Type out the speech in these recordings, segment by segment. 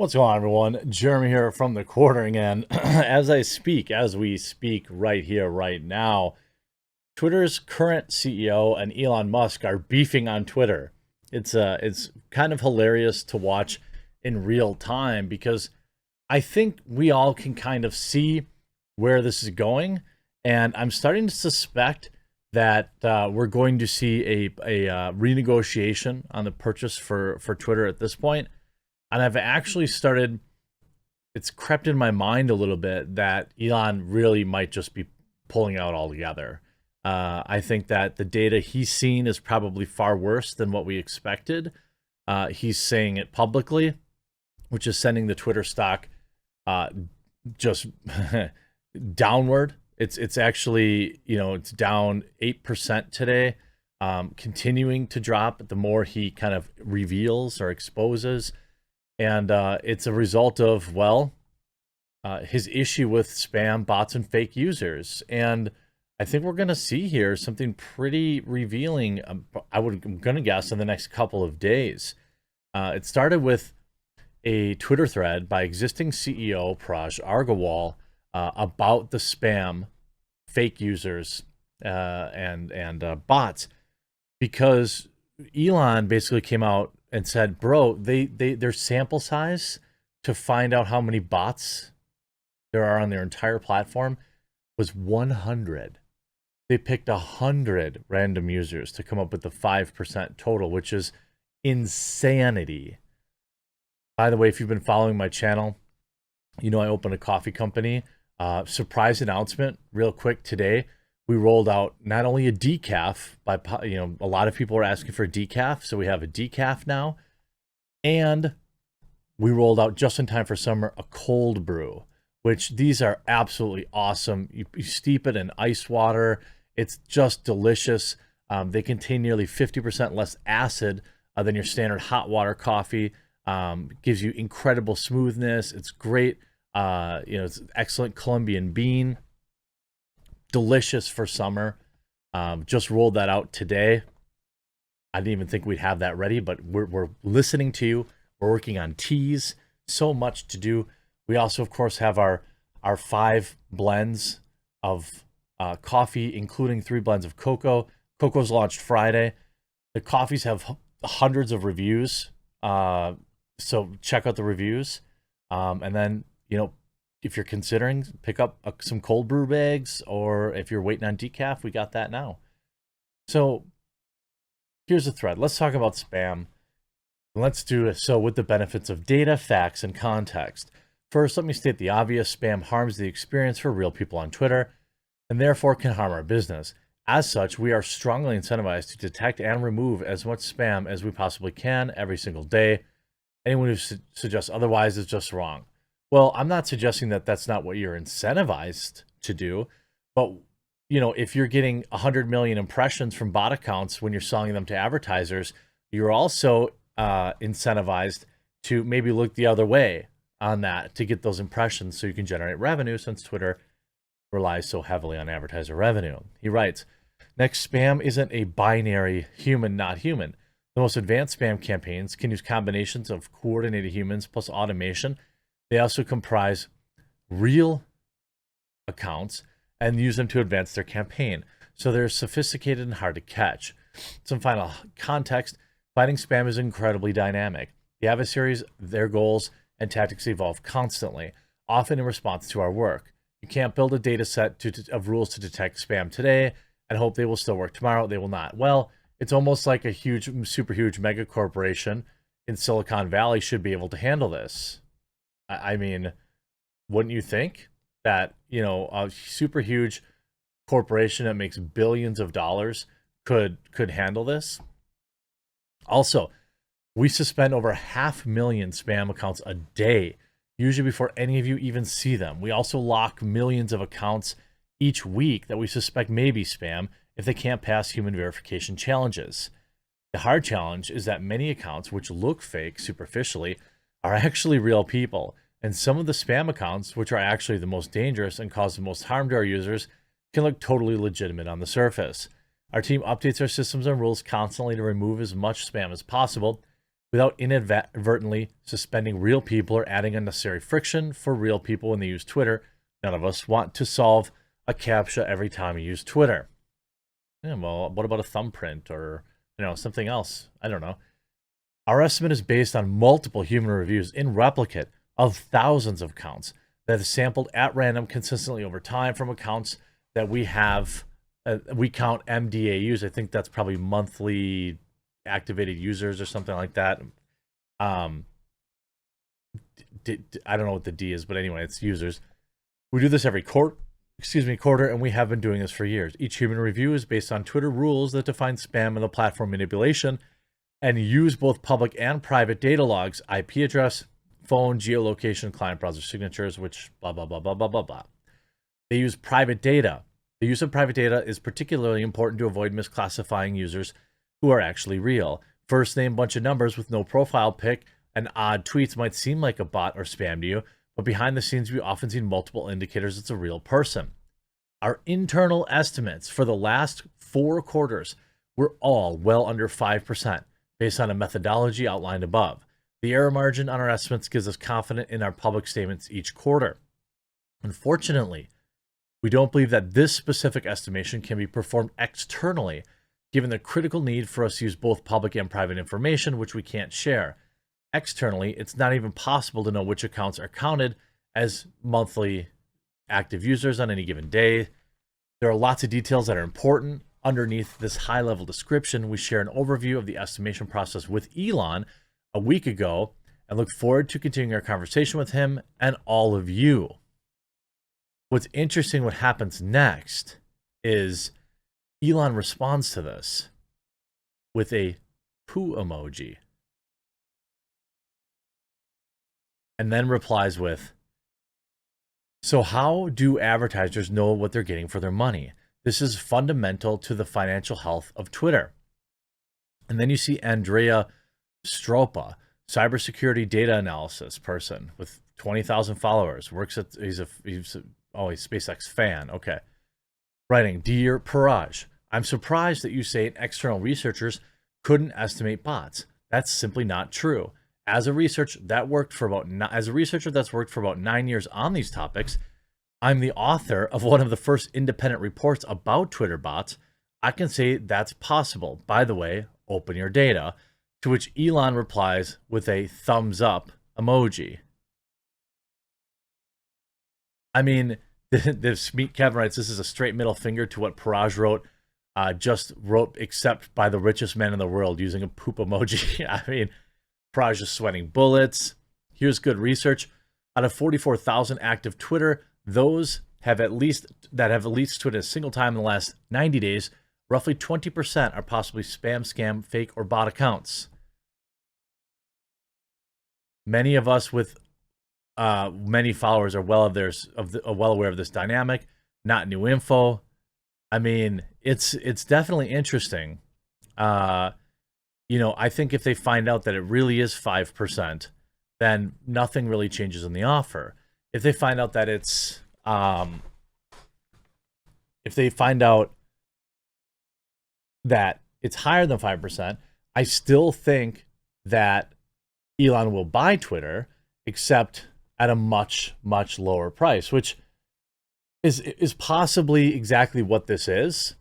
What's going on, everyone? Jeremy here from the quartering, and as we speak right here, right now, Twitter's current CEO and Elon Musk are beefing on Twitter. It's kind of hilarious to watch in real time because I think we all can kind of see where this is going, and I'm starting to suspect that we're going to see a renegotiation on the purchase for Twitter at this point. And I've actually started, it's crept in my mind a little bit that Elon really might just be pulling out altogether. I think that the data he's seen is probably far worse than what we expected. He's saying it publicly, which is sending the Twitter stock just downward. It's actually, it's down 8% today, continuing to drop the more he kind of reveals or exposes. And it's a result of, his issue with spam, bots, and fake users. And I think we're going to see here something pretty revealing, I'm going to guess, in the next couple of days. It started with a Twitter thread by existing CEO Parag Agrawal about the spam, fake users, and bots. Because Elon basically came out and said, bro, their sample size to find out how many bots there are on their entire platform was 100. They picked 100 random users to come up with the 5% total, which is insanity. By the way, if you've been following my channel, I opened a coffee company. Surprise announcement real quick today. We rolled out not only a decaf, a lot of people are asking for a decaf, so we have a decaf now, and we rolled out just in time for summer a cold brew, which these are absolutely awesome. You steep it in ice water. It's just delicious. They contain nearly 50% less acid than your standard hot water coffee. Gives you incredible smoothness. It's great. It's excellent Colombian bean. Delicious for summer. Just rolled that out today. I didn't even think we'd have that ready, but we're listening to you. We're working on teas. So much to do. We also, of course, have our 5 blends of coffee, including 3 blends of cocoa. Cocoa's launched Friday. The coffees have hundreds of reviews. So check out the reviews. And then, if you're considering, pick up some cold brew bags, or if you're waiting on decaf, we got that now. So here's the thread. Let's talk about spam. Let's do it so with the benefits of data, facts, and context. First, let me state the obvious. Spam harms the experience for real people on Twitter and therefore can harm our business. As such, we are strongly incentivized to detect and remove as much spam as we possibly can every single day. Anyone who suggests otherwise is just wrong. Well, I'm not suggesting that that's not what you're incentivized to do, but if you're getting 100 million impressions from bot accounts when you're selling them to advertisers, you're also incentivized to maybe look the other way on that to get those impressions so you can generate revenue, since Twitter relies so heavily on advertiser revenue. He writes, next, spam isn't a binary human, not human. The most advanced spam campaigns can use combinations of coordinated humans plus automation. They also comprise real accounts and use them to advance their campaign. So they're sophisticated and hard to catch. Some final context. Fighting spam is incredibly dynamic. The adversaries, their goals, and tactics evolve constantly, often in response to our work. You can't build a data set of rules to detect spam today and hope they will still work tomorrow. They will not. Well, it's almost like a super huge mega corporation in Silicon Valley should be able to handle this. I mean, wouldn't you think that, a super huge corporation that makes billions of dollars could handle this? Also, we suspend over 500,000 spam accounts a day, usually before any of you even see them. We also lock millions of accounts each week that we suspect may be spam if they can't pass human verification challenges. The hard challenge is that many accounts, which look fake superficially, are actually real people. And some of the spam accounts, which are actually the most dangerous and cause the most harm to our users, can look totally legitimate on the surface. Our team updates our systems and rules constantly to remove as much spam as possible. without inadvertently suspending real people or adding unnecessary friction for real people when they use Twitter. None of us want to solve a CAPTCHA every time you use Twitter. Yeah, well, what about a thumbprint or, something else? I don't know. Our estimate is based on multiple human reviews in replicate of thousands of accounts that have sampled at random consistently over time from accounts that we have. We count MDAUs. I think that's probably monthly activated users or something like that. I don't know what the D is, but anyway, it's users. We do this every quarter, and we have been doing this for years. Each human review is based on Twitter rules that define spam and the platform manipulation and use both public and private data logs, IP address, phone, geolocation, client browser signatures, which blah, blah, blah, blah, blah, blah, blah. They use private data. The use of private data is particularly important to avoid misclassifying users who are actually real. First name, bunch of numbers with no profile pic, and odd tweets might seem like a bot or spam to you, but behind the scenes, we often see multiple indicators it's a real person. Our internal estimates for the last 4 quarters were all well under 5%, based on a methodology outlined above. The error margin on our estimates gives us confidence in our public statements each quarter. Unfortunately, we don't believe that this specific estimation can be performed externally, given the critical need for us to use both public and private information, which we can't share. Externally, it's not even possible to know which accounts are counted as monthly active users on any given day. There are lots of details that are important. Underneath this high-level description, we share an overview of the estimation process with Elon a week ago and look forward to continuing our conversation with him and all of you. What's interesting, what happens next is Elon responds to this with a poo emoji and then replies with, "So how do advertisers know what they're getting for their money? This is fundamental to the financial health of Twitter." And then you see Andrea Stropa, cybersecurity data analysis person with 20,000 followers, works at, he's a SpaceX fan. Okay. Writing, "Dear Parag, I'm surprised that you say external researchers couldn't estimate bots. That's simply not true. As a researcher that's worked for about 9 years on these topics, I'm the author of one of the first independent reports about Twitter bots. I can say that's possible. By the way, open your data." To which Elon replies with a thumbs up emoji. I mean, Kevin writes, "This is a straight middle finger to what Parag wrote, except by the richest man in the world using a poop emoji." I mean, Parag is sweating bullets. Here's good research. Out of 44,000 active Twitter, those have at least tweeted a single time in the last 90 days, roughly 20% are possibly spam, scam, fake, or bot accounts. Many of us with many followers are well aware of this dynamic. Not new info. I mean, it's definitely interesting. I think if they find out that it really is 5%, then nothing really changes in the offer. If they find out that it's higher than 5%, I still think that Elon will buy Twitter, except at a much, much lower price, which is possibly exactly what this is.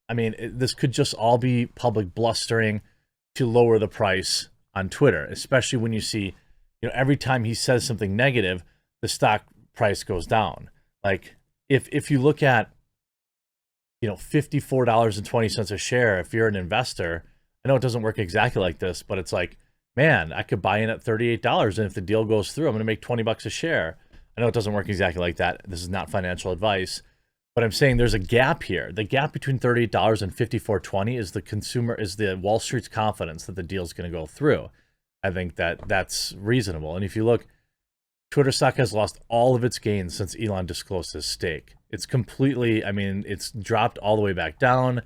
I mean, this could just all be public blustering to lower the price on Twitter, especially when you see, every time he says something negative, the stock price goes down. Like if you look at, $54.20 a share, if you're an investor, I know it doesn't work exactly like this, but it's like, man, I could buy in at $38, and if the deal goes through, I'm going to make $20 a share. I know it doesn't work exactly like that. This is not financial advice, but I'm saying there's a gap here. The gap between $38 and $54.20 is the Wall Street's confidence that the deal is going to go through. I think that's reasonable. And if you look, Twitter stock has lost all of its gains since Elon disclosed his stake. It's completely, it's dropped all the way back down.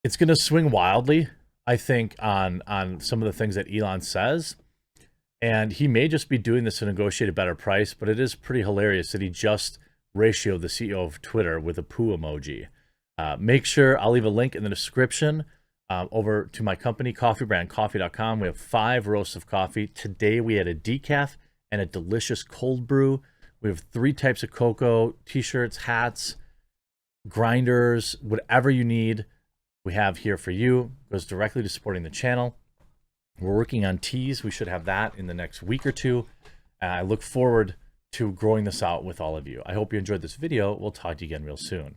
It's going to swing wildly, I think, on some of the things that Elon says. And he may just be doing this to negotiate a better price, but it is pretty hilarious that he just ratioed the CEO of Twitter with a poo emoji. Make sure, I'll leave a link in the description over to my company, coffee brand, coffee.com. We have 5 roasts of coffee. Today we had a decaf and a delicious cold brew. We have 3 types of cocoa, t-shirts, hats, grinders, whatever you need, we have here for you. It goes directly to supporting the channel. We're working on teas. We should have that in the next week or 2. I look forward to growing this out with all of you. I hope you enjoyed this video. We'll talk to you again real soon.